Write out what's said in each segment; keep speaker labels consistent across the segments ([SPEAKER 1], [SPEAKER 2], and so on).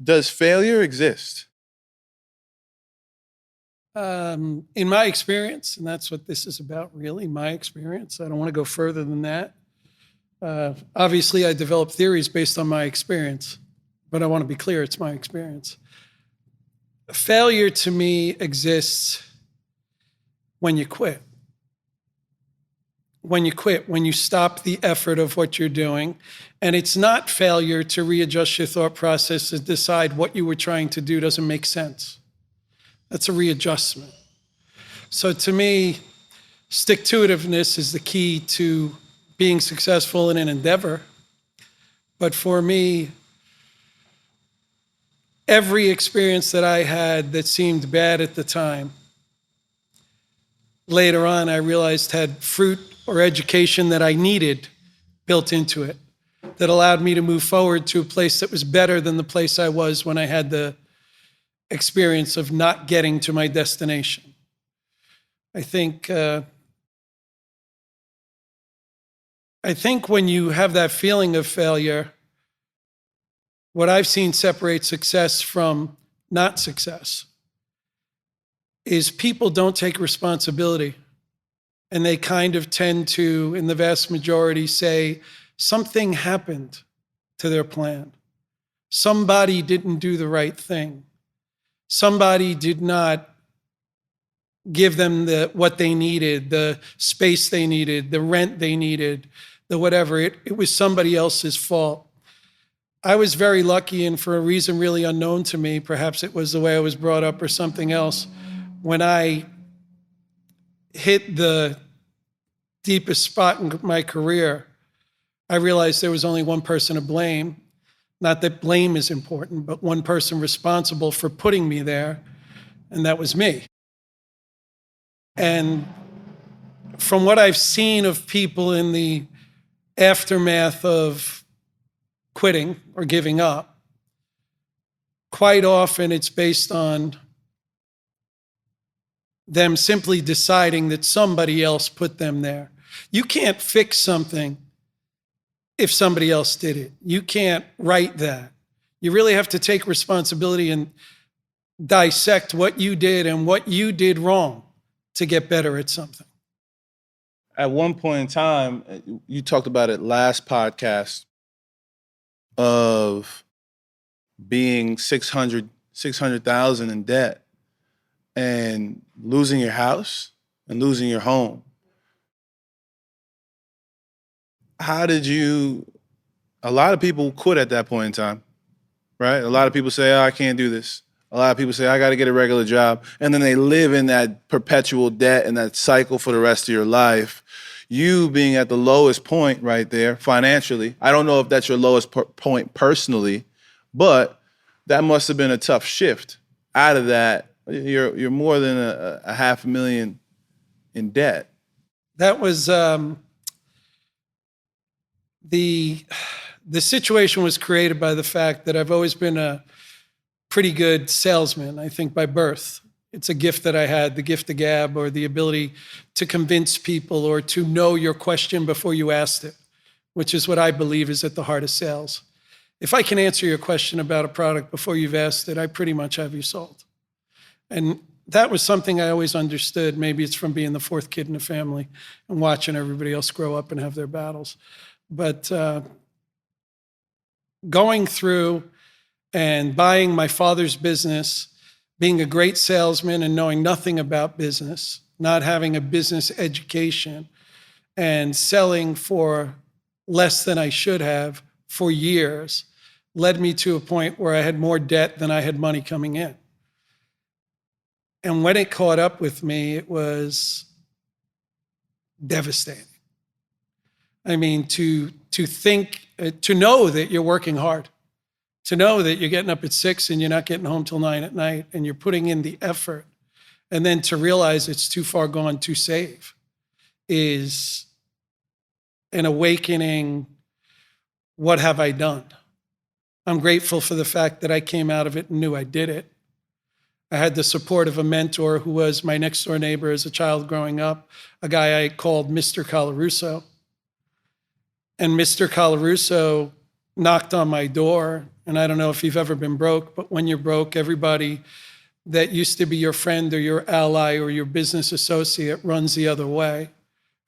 [SPEAKER 1] Does failure exist?
[SPEAKER 2] In my experience, and that's what this is about, really, my experience. I don't want to go further than that. Obviously, I develop theories based on my experience, but I want to be clear, it's my experience. Failure to me exists when you quit. When you stop the effort of what you're doing. And it's not failure to readjust your thought process and decide what you were trying to do doesn't make sense. That's a readjustment. So to me, stick-to-itiveness is the key to being successful in an endeavor. But for me, every experience that I had that seemed bad at the time, later on I realized had fruit or education that I needed built into it, that allowed me to move forward to a place that was better than the place I was when I had the experience of not getting to my destination. I think when you have that feeling of failure, what I've seen separate success from not success is people don't take responsibility. And they kind of tend to, in the vast majority, say something happened to their plan. Somebody didn't do the right thing. Somebody did not give them what they needed, the space they needed, the rent they needed, the whatever. It was somebody else's fault. I was very lucky, and for a reason really unknown to me, perhaps it was the way I was brought up or something else, when I hit the deepest spot in my career, I realized there was only one person to blame. Not that blame is important, but one person responsible for putting me there, and that was me. And from what I've seen of people in the aftermath of quitting or giving up, quite often it's based on them simply deciding that somebody else put them there. You can't fix something if somebody else did it. You can't write that. You really have to take responsibility and dissect what you did and what you did wrong to get better at something.
[SPEAKER 1] At one point in time, you talked about it last podcast, of being 600,000 in debt and losing your house and losing your home. How did you, a lot of people quit at that point in time, right? A lot of people say, oh, I can't do this. A lot of people say, I got to get a regular job. And then they live in that perpetual debt and that cycle for the rest of your life. You being at the lowest point right there financially, I don't know if that's your lowest point personally, but that must have been a tough shift. Out of that, you're more than a $500,000 in debt.
[SPEAKER 2] That was the situation was created by the fact that I've always been a pretty good salesman, I think by birth. It's a gift that I had, the gift of gab, or the ability to convince people or to know your question before you asked it, which is what I believe is at the heart of sales. If I can answer your question about a product before you've asked it, I pretty much have you sold. And that was something I always understood. Maybe it's from being the fourth kid in the family and watching everybody else grow up and have their battles. But going through and buying my father's business, being a great salesman and knowing nothing about business, not having a business education, and selling for less than I should have for years, led me to a point where I had more debt than I had money coming in. And when it caught up with me, it was devastating. I mean, to know that you're working hard, to know that you're getting up at 6 and you're not getting home till 9 at night and you're putting in the effort, and then to realize it's too far gone to save is an awakening. What have I done? I'm grateful for the fact that I came out of it and knew I did it. I had the support of a mentor who was my next door neighbor as a child growing up, a guy I called Mr. Colarusso. And Mr. Colarusso knocked on my door. And I don't know if you've ever been broke, but when you're broke, everybody that used to be your friend or your ally or your business associate runs the other way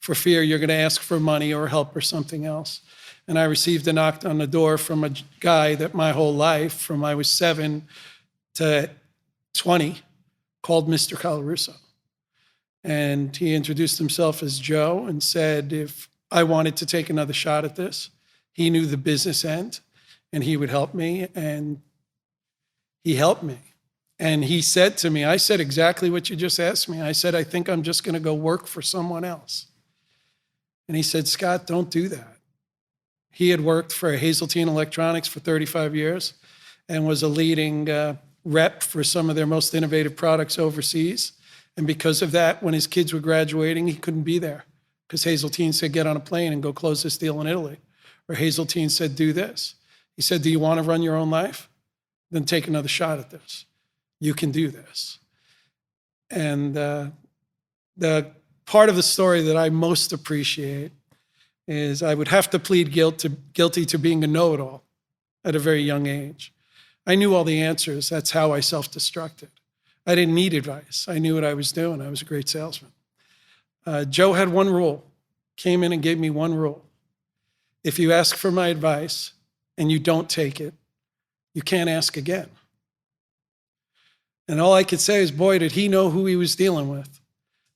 [SPEAKER 2] for fear you're going to ask for money or help or something else. And I received a knock on the door from a guy that my whole life, from I was 7 to 20, called Mr. Colarusso. And he introduced himself as Joe and said if I wanted to take another shot at this, he knew the business end and he would help me. And he helped me. And he said to me, I said exactly what you just asked me. I said, I think I'm just going to go work for someone else. And he said, Scott, don't do that. He had worked for Hazeltine Electronics for 35 years and was a leading rep for some of their most innovative products overseas. And because of that, when his kids were graduating, he couldn't be there because Hazeltine said, get on a plane and go close this deal in Italy. Or Hazeltine said, do this. He said, do you want to run your own life? Then take another shot at this. You can do this. And the part of the story that I most appreciate is I would have to plead guilty to being a know-it-all at a very young age. I knew all the answers. That's how I self-destructed. I didn't need advice. I knew what I was doing. I was a great salesman. Joe had one rule, came in and gave me one rule. If you ask for my advice and you don't take it, you can't ask again. And all I could say is, boy, did he know who he was dealing with.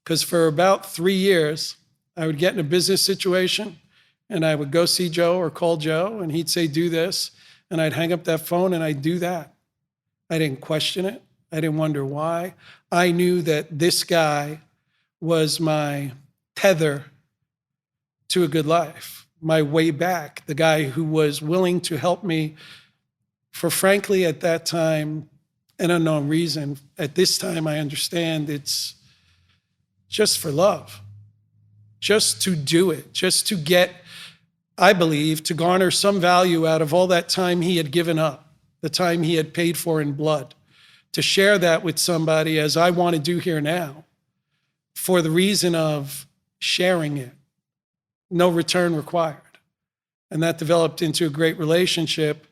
[SPEAKER 2] Because for about 3 years, I would get in a business situation and I would go see Joe or call Joe and he'd say, do this. And I'd hang up that phone and I'd do that. I didn't question it. I didn't wonder why. I knew that this guy was my tether to a good life, my way back, the guy who was willing to help me for, frankly, at that time, an unknown reason. At this time, I understand it's just for love, just to do it, just to get, I believe, to garner some value out of all that time he had given up, the time he had paid for in blood, to share that with somebody as I want to do here now for the reason of sharing it, no return required. And that developed into a great relationship.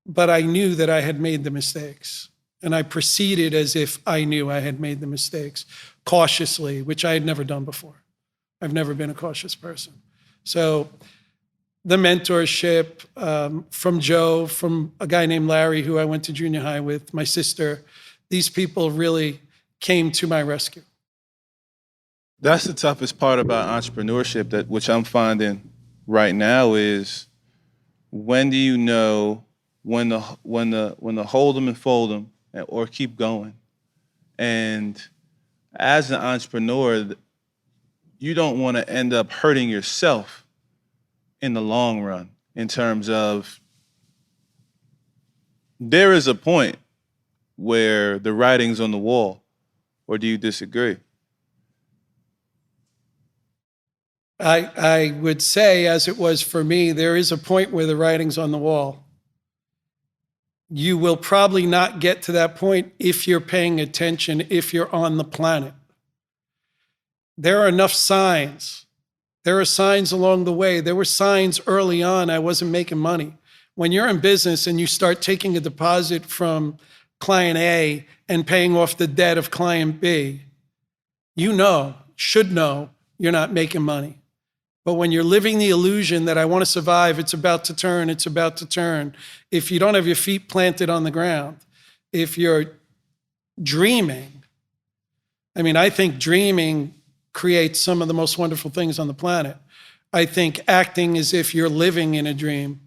[SPEAKER 2] But I knew that I had made the mistakes. And I proceeded as if I knew I had made the mistakes, cautiously, which I had never done before. I've never been a cautious person. So the mentorship from Joe, from a guy named Larry, who I went to junior high with, my sister, these people really came to my rescue.
[SPEAKER 1] That's the toughest part about entrepreneurship, that which I'm finding right now, is when do you know when to hold them and fold them, or keep going. And as an entrepreneur, you don't want to end up hurting yourself in the long run, in terms of there is a point where the writing's on the wall, or do you disagree?
[SPEAKER 2] I would say, as it was for me, there is a point where the writing's on the wall. You will probably not get to that point if you're paying attention, if you're on the planet. There are enough signs. There are signs along the way. There were signs early on I wasn't making money. When you're in business and you start taking a deposit from client A and paying off the debt of client B, you know, should know, you're not making money. But when you're living the illusion that I want to survive, it's about to turn, it's about to turn. If you don't have your feet planted on the ground, if you're dreaming, I mean, I think dreaming creates some of the most wonderful things on the planet. I think acting as if you're living in a dream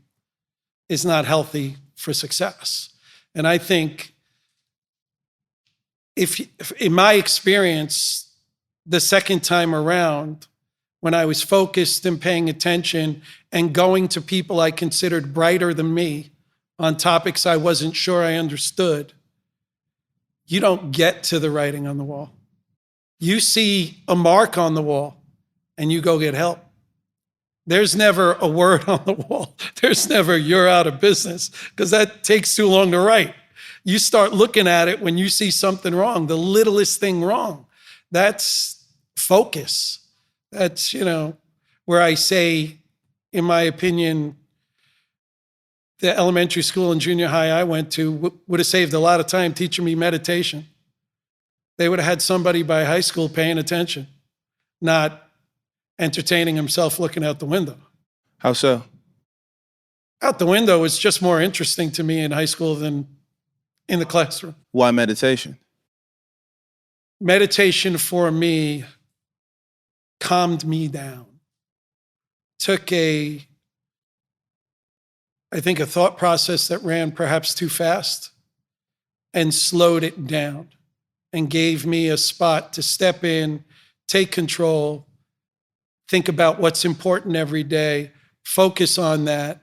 [SPEAKER 2] is not healthy for success. And I think if in my experience, the second time around, when I was focused and paying attention and going to people I considered brighter than me on topics I wasn't sure I understood, you don't get to the writing on the wall. You see a mark on the wall and you go get help. There's never a word on the wall. There's never, you're out of business, because that takes too long to write. You start looking at it when you see something wrong, the littlest thing wrong. That's focus. That's, where I say, in my opinion, the elementary school and junior high I went to would have saved a lot of time teaching me meditation. They would have had somebody by high school paying attention, not entertaining himself looking out the window.
[SPEAKER 1] How so?
[SPEAKER 2] Out the window was just more interesting to me in high school than in the classroom.
[SPEAKER 1] Why meditation?
[SPEAKER 2] Meditation for me calmed me down. Took I think, a thought process that ran perhaps too fast and slowed it down and gave me a spot to step in, take control, think about what's important every day, focus on that.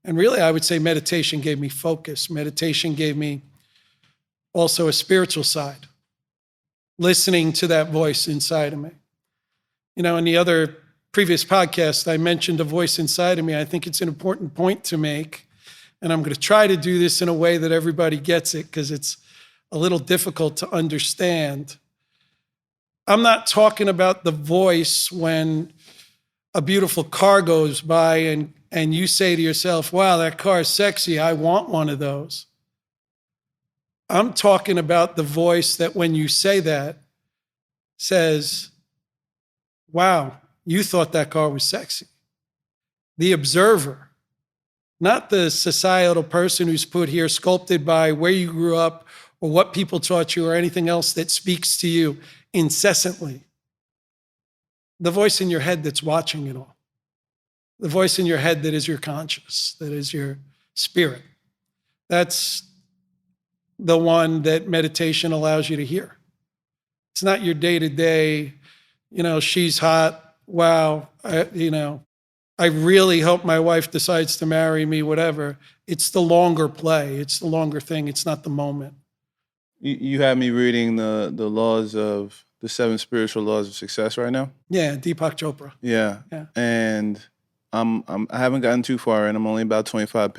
[SPEAKER 2] And really, I would say meditation gave me focus. Meditation gave me also a spiritual side, listening to that voice inside of me. You know, in the other previous podcast, I mentioned a voice inside of me. I think it's an important point to make. And I'm going to try to do this in a way that everybody gets it, because it's a little difficult to understand. I'm not talking about the voice when a beautiful car goes by and you say to yourself, wow, that car is sexy, I want one of those. I'm talking about the voice that when you say that says, wow, you thought that car was sexy. The observer, not the societal person who's put here, sculpted by where you grew up or what people taught you or anything else that speaks to you incessantly. The voice in your head that's watching it all. The voice in your head that is your conscience, that is your spirit. That's the one that meditation allows you to hear. It's not your day-to-day, she's hot, wow, I really hope my wife decides to marry me, whatever. It's the longer play. It's the longer thing. It's not the moment.
[SPEAKER 1] You have me reading the laws of the 7 spiritual laws of success right now.
[SPEAKER 2] Yeah, Deepak Chopra.
[SPEAKER 1] Yeah. And I haven't gotten too far in. I'm only about 25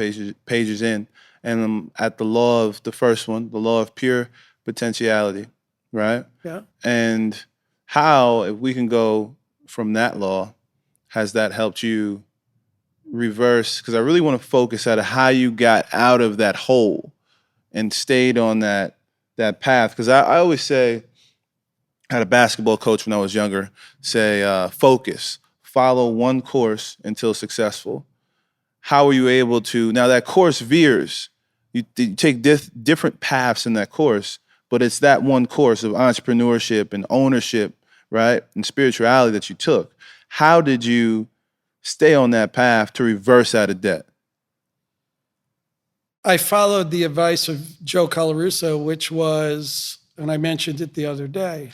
[SPEAKER 1] pages in, and I'm at the first one, the law of pure potentiality, right?
[SPEAKER 2] Yeah.
[SPEAKER 1] And how, if we can go from that law, has that helped you reverse? Because I really want to focus on how you got out of that hole and stayed on that path. Because I always say, I had a basketball coach when I was younger say, focus, follow one course until successful. How are you able to, now that course veers, you take different paths in that course, but it's that one course of entrepreneurship and ownership, right, and spirituality that you took. How did you stay on that path to reverse out of debt?
[SPEAKER 2] I followed the advice of Joe Colarusso, which was, and I mentioned it the other day,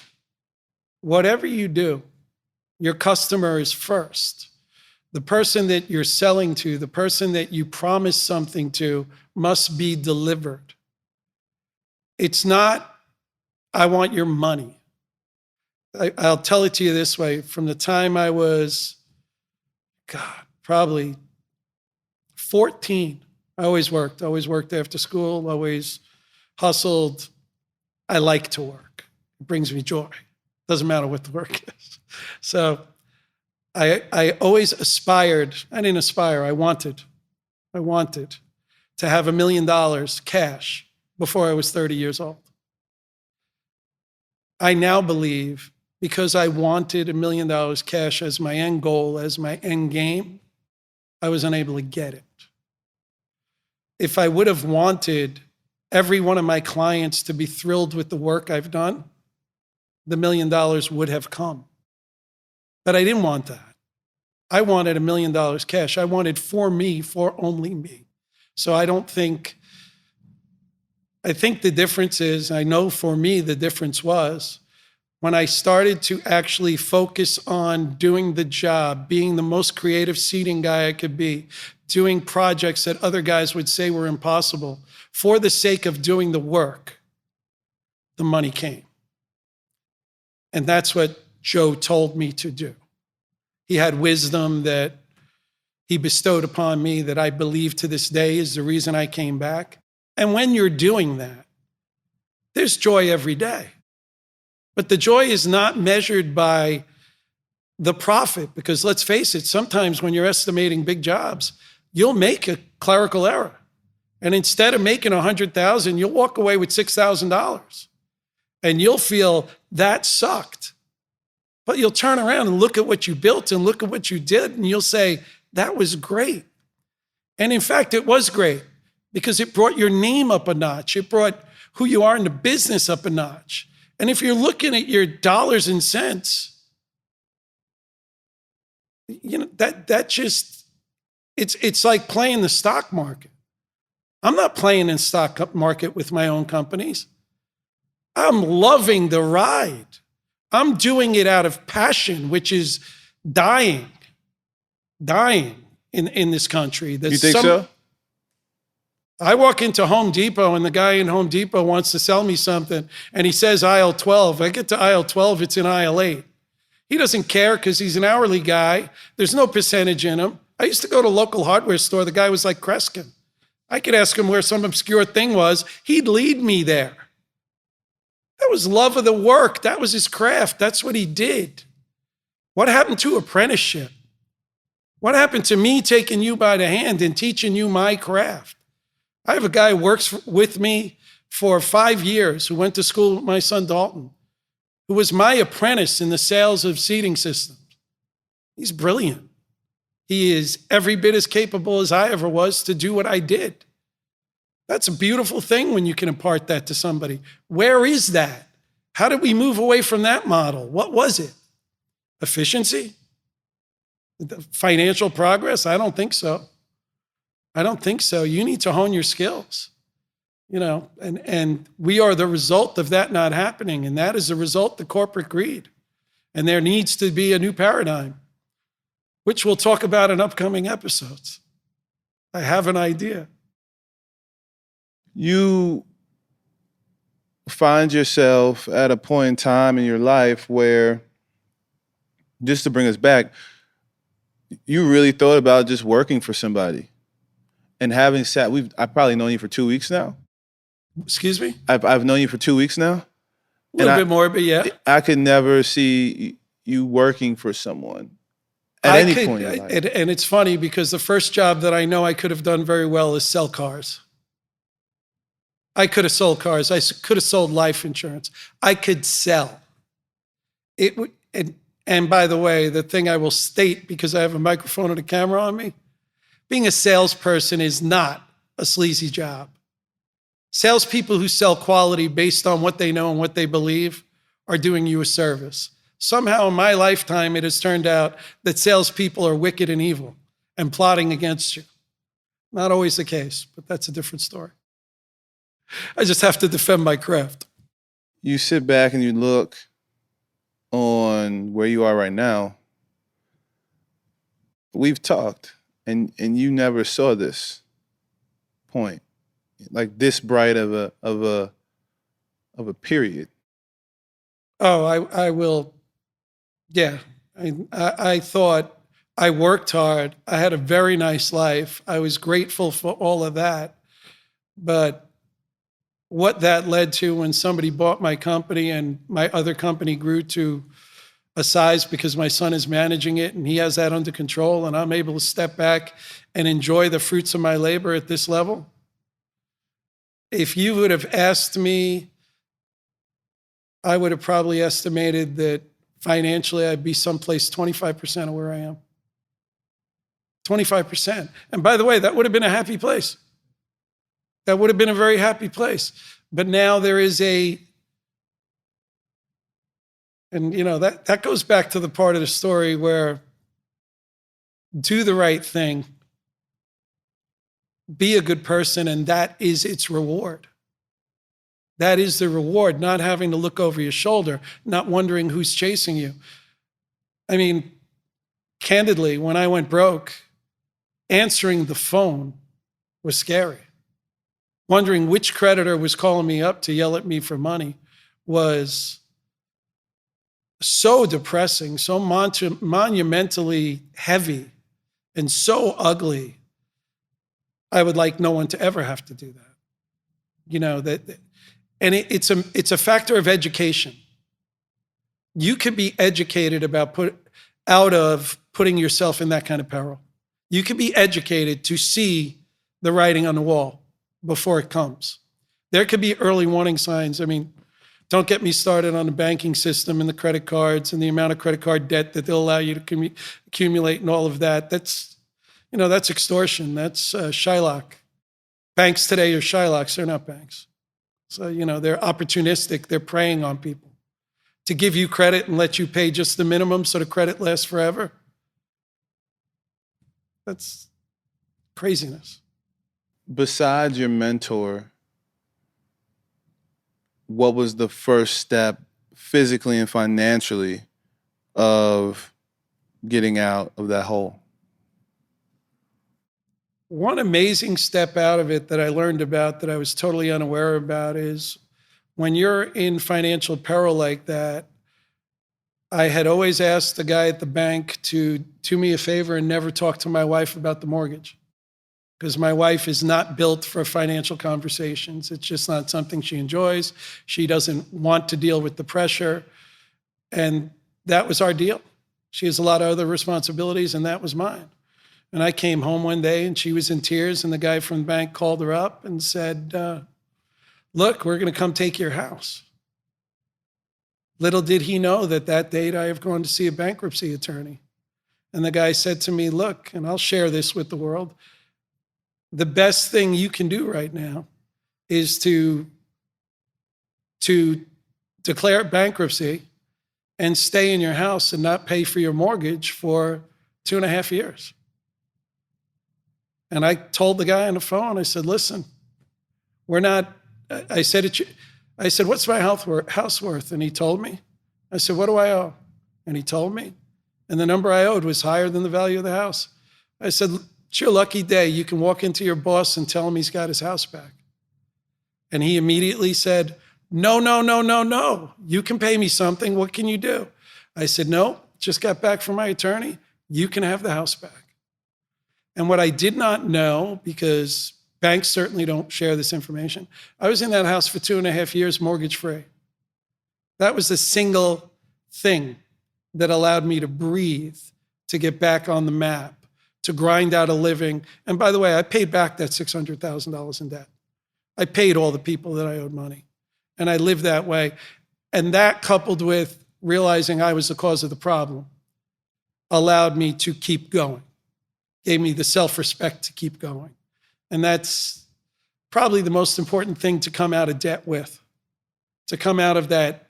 [SPEAKER 2] whatever you do, your customer is first. The person that you're selling to, the person that you promise something to, must be delivered. It's not, I want your money. I'll tell it to you this way. From the time I was, probably 14, I always worked after school, always hustled. I like to work. It brings me joy. Doesn't matter what the work is. So I always aspired. I didn't aspire. I wanted to have $1 million cash before I was 30 years old. I now believe, because I wanted $1 million cash as my end goal, as my end game, I was unable to get it. If I would have wanted every one of my clients to be thrilled with the work I've done, the $1 million would have come. But I didn't want that. I wanted $1 million cash. I wanted for me, for only me. So I think the difference is, I know for me the difference was, when I started to actually focus on doing the job, being the most creative seating guy I could be, doing projects that other guys would say were impossible, for the sake of doing the work, the money came. And that's what Joe told me to do. He had wisdom that he bestowed upon me that I believe to this day is the reason I came back. And when you're doing that, there's joy every day. But the joy is not measured by the profit, because let's face it, sometimes when you're estimating big jobs, you'll make clerical error. And instead of making $100,000, you'll walk away with $6,000 and you'll feel that sucked. But you'll turn around and look at what you built and look at what you did, and you'll say, that was great. And in fact, it was great because it brought your name up a notch. It brought who you are in the business up a notch. And if you're looking at your dollars and cents, you know, that just, it's like playing the stock market. I'm not playing in stock market with my own companies. I'm loving the ride. I'm doing it out of passion, which is dying in this country.
[SPEAKER 1] You think so?
[SPEAKER 2] I walk into Home Depot and the guy in Home Depot wants to sell me something and he says aisle 12. I get to aisle 12, it's in aisle 8. He doesn't care because he's an hourly guy. There's no percentage in him. I used to go to a local hardware store. The guy was like Kreskin. I could ask him where some obscure thing was. He'd lead me there. That was love of the work. That was his craft. That's what he did. What happened to apprenticeship? What happened to me taking you by the hand and teaching you my craft? I have a guy who works with me for 5 years who went to school with my son Dalton, who was my apprentice in the sales of seating systems. He's brilliant. He is every bit as capable as I ever was to do what I did. That's a beautiful thing when you can impart that to somebody. Where is that? How did we move away from that model? What was it? Efficiency? Financial progress? I don't think so. I don't think so. You need to hone your skills, you know, and we are the result of that not happening. And that is a result of corporate greed. And there needs to be a new paradigm, which we'll talk about in upcoming episodes. I have an idea.
[SPEAKER 1] You find yourself at a point in time in your life where, just to bring us back, you really thought about just working for somebody. And having sat, I've probably known you for 2 weeks now.
[SPEAKER 2] Excuse me?
[SPEAKER 1] I've known you for 2 weeks now.
[SPEAKER 2] A little bit more, but yeah.
[SPEAKER 1] I could never see you working for someone at any point in life.
[SPEAKER 2] And it's funny because the first job that I know I could have done very well is sell cars. I could have sold cars. I could have sold life insurance. I could sell. And by the way, the thing I will state, because I have a microphone and a camera on me, being a salesperson is not a sleazy job. Salespeople who sell quality based on what they know and what they believe are doing you a service. Somehow in my lifetime, it has turned out that salespeople are wicked and evil and plotting against you. Not always the case, but that's a different story. I just have to defend my craft.
[SPEAKER 1] You sit back and you look on where you are right now. We've talked. And you never saw this point, like this bright of a period.
[SPEAKER 2] Oh, I will. Yeah, I thought I worked hard. I had a very nice life. I was grateful for all of that. But what that led to when somebody bought my company and my other company grew to a size because my son is managing it and he has that under control and I'm able to step back and enjoy the fruits of my labor at this level. If you would have asked me, I would have probably estimated that financially I'd be someplace 25% of where I am. 25%. And by the way, that would have been a happy place. That would have been a very happy place. But now there is and you know, that goes back to the part of the story where do the right thing, be a good person, and that is its reward. That is the reward, not having to look over your shoulder, not wondering who's chasing you. I mean, candidly, when I went broke, answering the phone was scary. Wondering which creditor was calling me up to yell at me for money was so depressing, so monumentally heavy, and so ugly. I would like no one to ever have to do that. You know, it's a factor of education. You could be educated about putting yourself in that kind of peril. You could be educated to see the writing on the wall before it comes. There could be early warning signs. I mean, don't get me started on the banking system and the credit cards and the amount of credit card debt that they'll allow you to accumulate and all of that. That's extortion. That's Shylock. Banks today are Shylocks. They're not banks. So, they're opportunistic. They're preying on people to give you credit and let you pay just the minimum so the credit lasts forever. That's craziness.
[SPEAKER 1] Besides your mentor, what was the first step physically and financially of getting out of that hole?
[SPEAKER 2] One amazing step out of it that I learned about that I was totally unaware about is when you're in financial peril like that, I had always asked the guy at the bank to do me a favor and never talk to my wife about the mortgage, because my wife is not built for financial conversations. It's just not something she enjoys. She doesn't want to deal with the pressure. And that was our deal. She has a lot of other responsibilities, and that was mine. And I came home one day and she was in tears, and the guy from the bank called her up and said, look, we're going to come take your house. Little did he know that that date I have gone to see a bankruptcy attorney. And the guy said to me, look, and I'll share this with the world, the best thing you can do right now is to declare bankruptcy and stay in your house and not pay for your mortgage for 2.5 years. And I told the guy on the phone, I said, listen, I said, what's my house worth? And he told me. I said, what do I owe? And he told me. And the number I owed was higher than the value of the house. I said, it's your lucky day. You can walk into your boss and tell him he's got his house back. And he immediately said, no, no, no, no, no. You can pay me something. What can you do? I said, no, just got back from my attorney. You can have the house back. And what I did not know, because banks certainly don't share this information, I was in that house for 2.5 years, mortgage free. That was the single thing that allowed me to breathe, to get back on the map, to grind out a living. And by the way, I paid back that $600,000 in debt. I paid all the people that I owed money. And I lived that way. And that, coupled with realizing I was the cause of the problem, allowed me to keep going, gave me the self-respect to keep going. And that's probably the most important thing to come out of debt with, to come out of that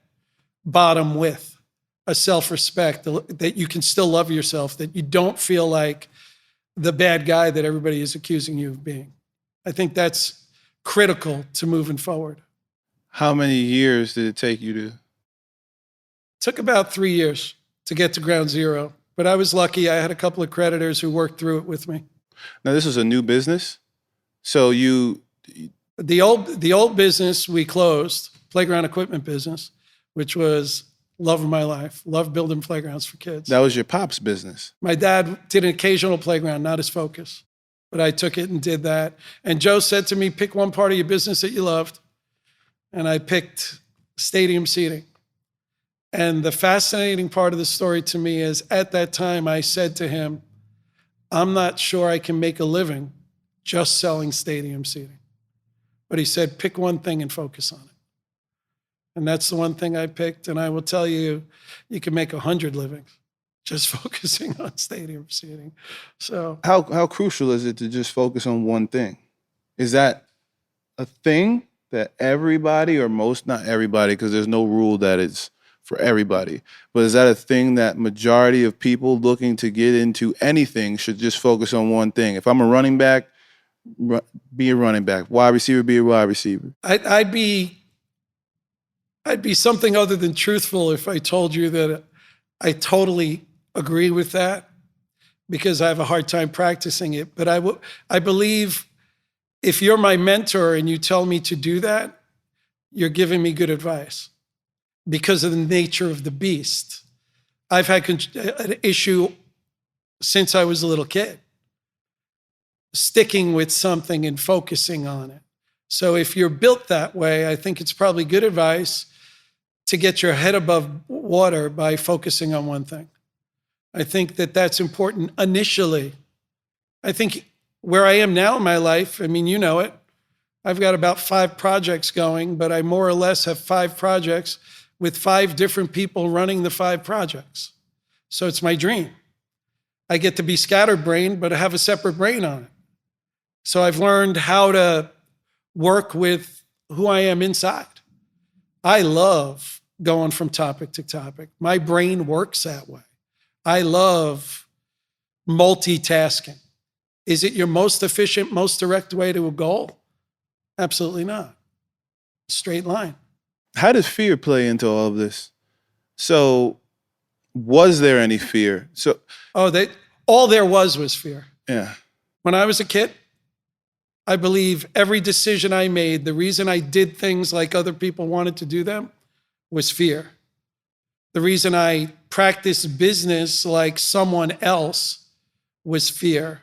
[SPEAKER 2] bottom with a self-respect, that you can still love yourself, that you don't feel like the bad guy that everybody is accusing you of being. I think that's critical to moving forward.
[SPEAKER 1] How many years did it take you to?
[SPEAKER 2] It took about 3 years to get to ground zero, but I was lucky. I had a couple of creditors who worked through it with me.
[SPEAKER 1] Now, this was a new business, so
[SPEAKER 2] the old business we closed, playground equipment business, which was love of my life, love building playgrounds for kids.
[SPEAKER 1] That was your pop's business.
[SPEAKER 2] My dad did an occasional playground, not his focus, but I took it and did that. And Joe said to me, pick one part of your business that you loved. And I picked stadium seating. And the fascinating part of the story to me is, at that time, I said to him, I'm not sure I can make a living just selling stadium seating. But he said, pick one thing and focus on it. And that's the one thing I picked. And I will tell you, you can make 100 livings just focusing on stadium seating. So
[SPEAKER 1] how crucial is it to just focus on one thing? Is that a thing that everybody, or most, not everybody, because there's no rule that it's for everybody, but is that a thing that majority of people looking to get into anything should just focus on one thing? If I'm a running back, be a running back. Wide receiver, be a wide receiver.
[SPEAKER 2] I'd be something other than truthful if I told you that I totally agree with that, because I have a hard time practicing it. But I believe if you're my mentor and you tell me to do that, you're giving me good advice because of the nature of the beast. I've had an issue since I was a little kid, sticking with something and focusing on it. So if you're built that way, I think it's probably good advice to get your head above water by focusing on one thing. I think that that's important initially. I think Where I am now in my life, I mean, you know it. I've got about 5 projects going, but I more or less have 5 projects with 5 different people running the 5 projects. So it's my dream. I get to be scatterbrained, but I have a separate brain on it. So I've learned how to work with who I am inside. I love going from topic to topic. My brain works that way. I love multitasking. Is it your most efficient, most direct way to a goal? Absolutely not. Straight line.
[SPEAKER 1] How does fear play into all of this? So, was there any fear? So,
[SPEAKER 2] All there was fear.
[SPEAKER 1] yeah.
[SPEAKER 2] When I was a kid, I believe every decision I made, the reason I did things like other people wanted to do them was fear. The reason I practiced business like someone else was fear.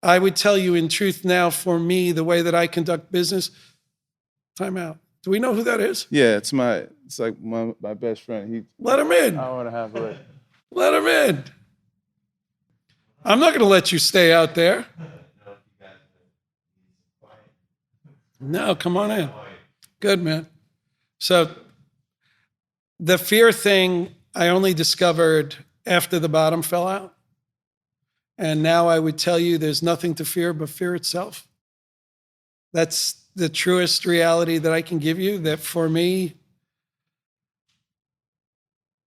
[SPEAKER 2] I would tell you in truth now, for me, the way that I conduct business, time out. Do we know who that is?
[SPEAKER 1] Yeah, it's like my best friend.
[SPEAKER 2] Let him in.
[SPEAKER 1] I want to have it.
[SPEAKER 2] Let him in. I'm not going to let you stay out there. No, come on in. Good, man. So the fear thing, I only discovered after the bottom fell out. And now I would tell you there's nothing to fear but fear itself. That's the truest reality that I can give you, that for me,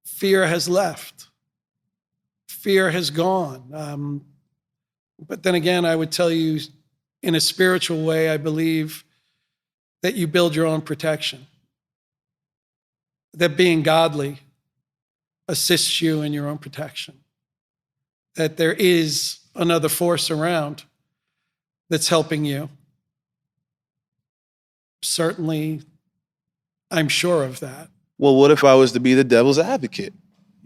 [SPEAKER 2] fear has left. Fear has gone. But then again, I would tell you in a spiritual way, I believe that you build your own protection. That being godly assists you in your own protection. That there is another force around that's helping you. Certainly, I'm sure of that.
[SPEAKER 1] Well, what if I was to be the devil's advocate?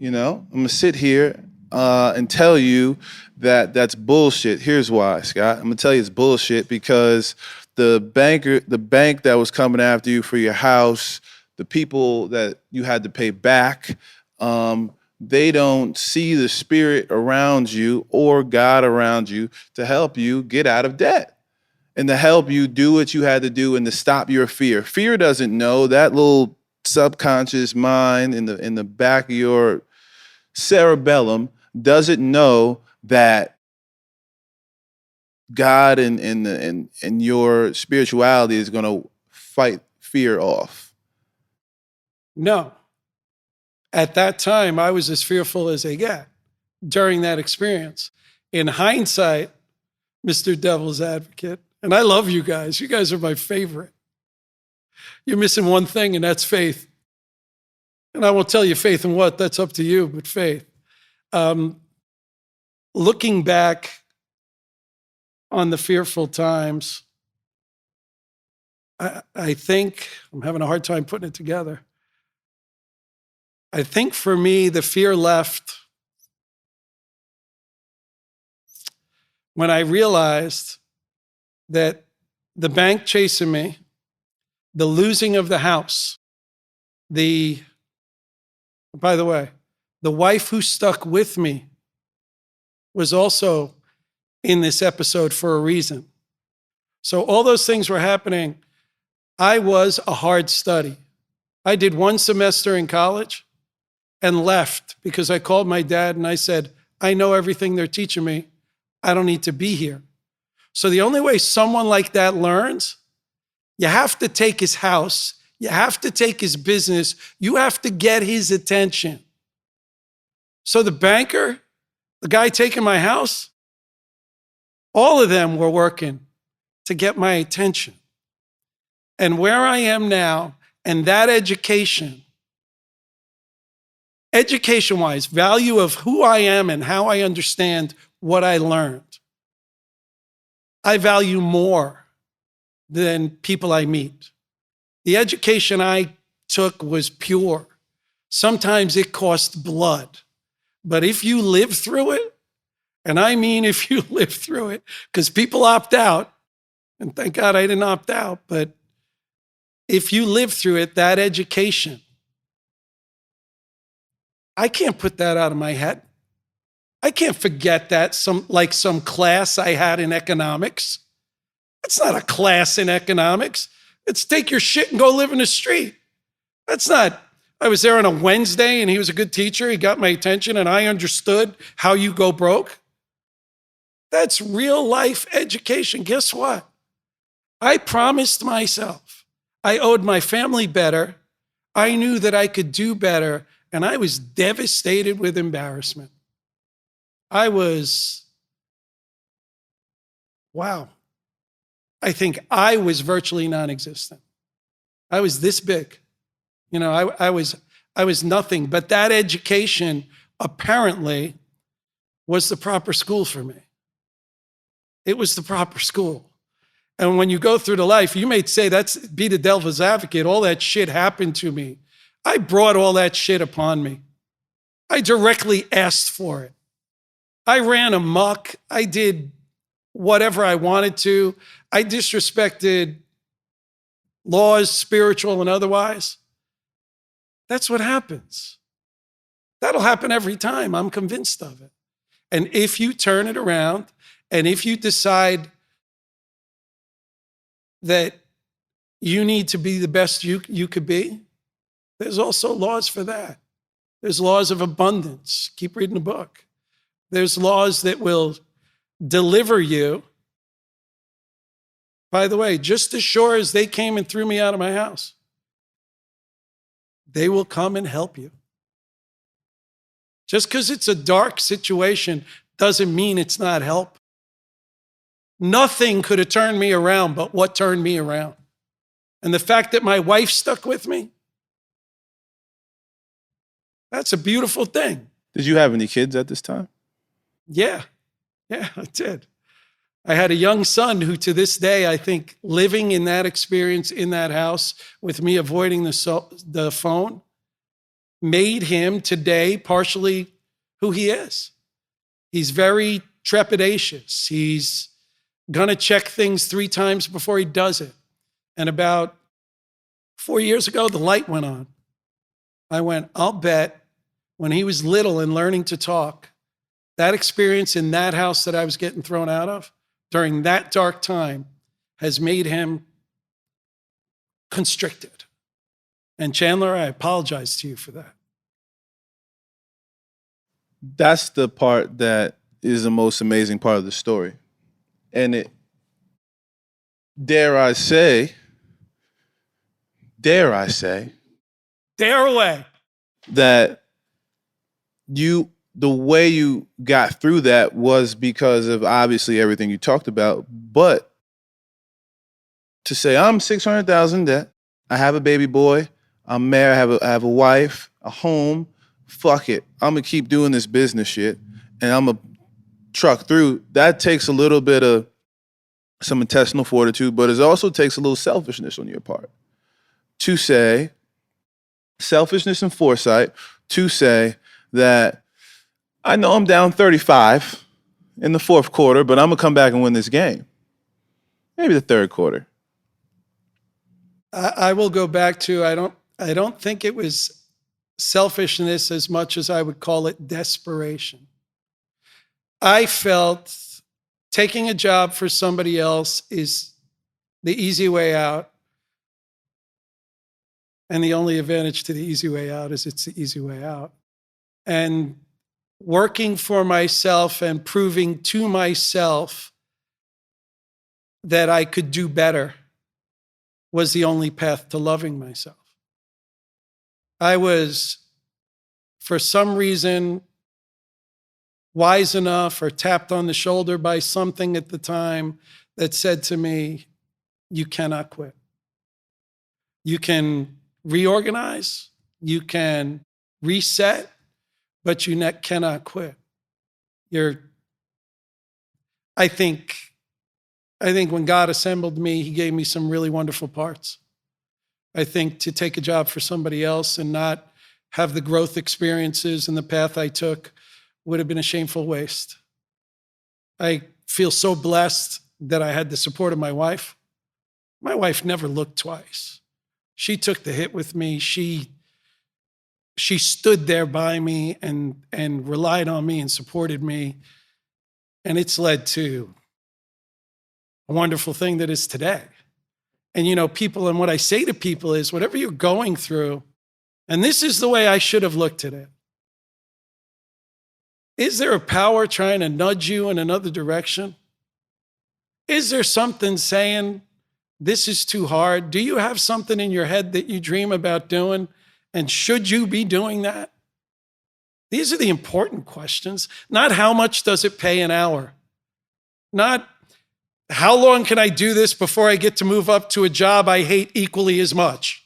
[SPEAKER 1] I'm gonna sit here and tell you that that's bullshit. Here's why, Scott. I'm gonna tell you it's bullshit because the bank that was coming after you for your house, the people that you had to pay back, they don't see the spirit around you or God around you to help you get out of debt and to help you do what you had to do and to stop your fear. Fear doesn't know. That little subconscious mind in the back of your cerebellum doesn't know that God and your spirituality is going to fight fear off.
[SPEAKER 2] No. At that time, I was as fearful as they get during that experience. In hindsight, Mr. Devil's Advocate, and I love you guys. You guys are my favorite. You're missing one thing, and that's faith. And I won't tell you faith in what, that's up to you, but faith. Looking back on the fearful times, I think, I'm having a hard time putting it together. I think for me, the fear left when I realized that the bank chasing me, the losing of the house, by the way, the wife who stuck with me was also in this episode for a reason. So all those things were happening. I was a hard study. I did 1 semester in college and left because I called my dad and I said, I know everything they're teaching me. I don't need to be here. So the only way someone like that learns, you have to take his house, you have to take his business, you have to get his attention. So the banker, the guy taking my house, all of them were working to get my attention. And where I am now, and that education-wise, value of who I am and how I understand what I learned, I value more than people I meet. The education I took was pure. Sometimes it cost blood. But if you live through it, and I mean if you live through it, because people opt out, and thank God I didn't opt out, but if you live through it, that education, I can't put that out of my head. I can't forget that some class I had in economics. It's not a class in economics. It's take your shit and go live in the street. That's not, I was there on a Wednesday and he was a good teacher. He got my attention and I understood how you go broke. That's real life education. Guess what? I promised myself I owed my family better. I knew that I could do better, and I was devastated with embarrassment. Wow. I think I was virtually non-existent. I was this big. I was nothing, but that education apparently was the proper school for me. It was the proper school. And when you go through the life, you may say, that's be the devil's advocate. All that shit happened to me. I brought all that shit upon me. I directly asked for it. I ran amok. I did whatever I wanted to. I disrespected laws, spiritual and otherwise. That's what happens. That'll happen every time. I'm convinced of it. And if you turn it around and if you decide that you need to be the best you could be, there's also laws for that. There's laws of abundance. Keep reading the book. There's laws that will deliver you. By the way, just as sure as they came and threw me out of my house, they will come and help you. Just because it's a dark situation doesn't mean it's not help. Nothing could have turned me around but what turned me around. And the fact that my wife stuck with me, that's a beautiful thing.
[SPEAKER 1] Did you have any kids at this time?
[SPEAKER 2] Yeah, I did. I had a young son who to this day, I think living in that experience in that house with me avoiding the phone made him today partially who he is. He's very trepidatious. He's going to check things 3 times before he does it. And about 4 years ago, the light went on. I went, I'll bet when he was little and learning to talk, that experience in that house that I was getting thrown out of during that dark time has made him constricted. And Chandler, I apologize to you for that.
[SPEAKER 1] That's the part that is the most amazing part of the story. And it, dare I say,
[SPEAKER 2] Dare away.
[SPEAKER 1] that the way you got through that was because of obviously everything you talked about, but to say I'm $600,000 debt, I have a baby boy, I'm married, I have a wife, a home, fuck it, I'm gonna keep doing this business shit and I'm gonna truck through. That takes a little bit of some intestinal fortitude, but it also takes a little selfishness on your part to say, selfishness and foresight, to say that I know I'm down 35 in the fourth quarter, but I'm going to come back and win this game. Maybe the third quarter.
[SPEAKER 2] I will go back to, I don't think it was selfishness as much as I would call it desperation. I felt taking a job for somebody else is the easy way out. And the only advantage to the easy way out is it's the easy way out. And working for myself and proving to myself that I could do better was the only path to loving myself. I was, for some reason, wise enough or tapped on the shoulder by something at the time that said to me, you cannot quit. You can reorganize, you can reset, but you cannot quit. I think when God assembled me, he gave me some really wonderful parts. I think to take a job for somebody else and not have the growth experiences and the path I took would have been a shameful waste. I feel so blessed that I had the support of my wife. My wife never looked twice. She took the hit with me. She she stood there by me and relied on me and supported me. And it's led to a wonderful thing that is today. And, you know, people, and what I say to people is whatever you're going through, and this is the way I should have looked at it. Is there a power trying to nudge you in another direction? Is there something saying, this is too hard? Do you have something in your head that you dream about doing? And should you be doing that? These are the important questions. Not how much does it pay an hour? Not how long can I do this before I get to move up to a job I hate equally as much?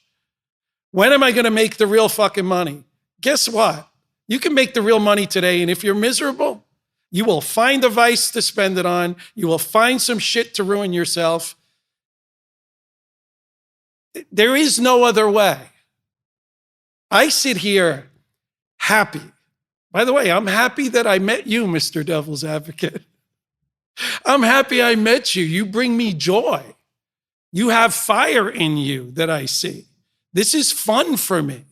[SPEAKER 2] When am I going to make the real fucking money? Guess what? You can make the real money today, and if you're miserable, you will find a vice to spend it on. You will find some shit to ruin yourself. There is no other way. I sit here happy. By the way, I'm happy that I met you, Mr. Devil's Advocate. I'm happy I met you. You bring me joy. You have fire in you that I see. This is fun for me.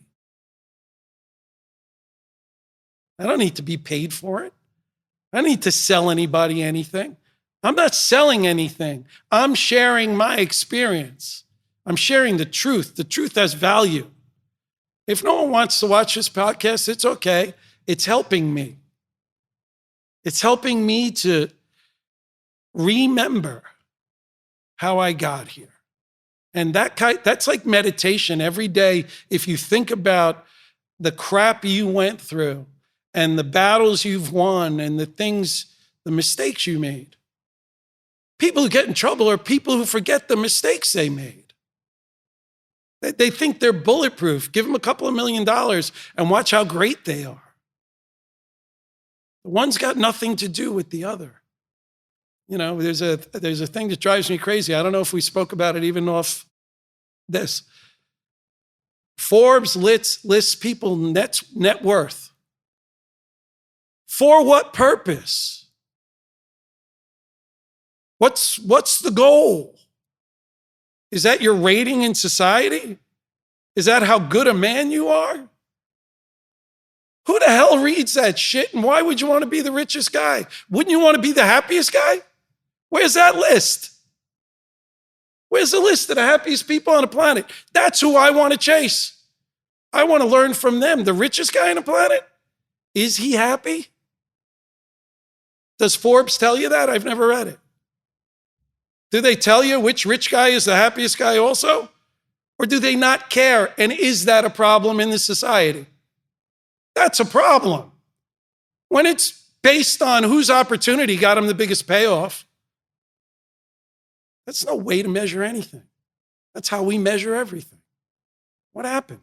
[SPEAKER 2] I don't need to be paid for it. I don't need to sell anybody anything. I'm not selling anything. I'm sharing my experience. I'm sharing the truth. The truth has value. If no one wants to watch this podcast, it's okay. It's helping me. It's helping me to remember how I got here. And that's like meditation every day. If you think about the crap you went through and the battles you've won and the mistakes you made. People who get in trouble are people who forget the mistakes they made. They think they're bulletproof. Give them a couple of $1 million and watch how great they are. One's got nothing to do with the other. You know, there's a thing that drives me crazy. I don't know if we spoke about it even off this. Forbes lists people net worth. For what purpose? What's the goal? Is that your rating in society? Is that how good a man you are? Who the hell reads that shit, and why would you want to be the richest guy? Wouldn't you want to be the happiest guy? Where's that list? Where's the list of the happiest people on the planet? That's who I want to chase. I want to learn from them. The richest guy on the planet? Is he happy? Does Forbes tell you that? I've never read it. Do they tell you which rich guy is the happiest guy also? Or do they not care? And is that a problem in this society? That's a problem. When it's based on whose opportunity got him the biggest payoff, that's no way to measure anything. That's how we measure everything. What happened?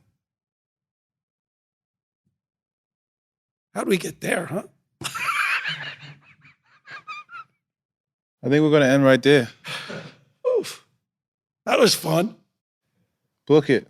[SPEAKER 2] How do we get there, huh?
[SPEAKER 1] I think we're going to end right there.
[SPEAKER 2] Oof. That was fun.
[SPEAKER 1] Book it.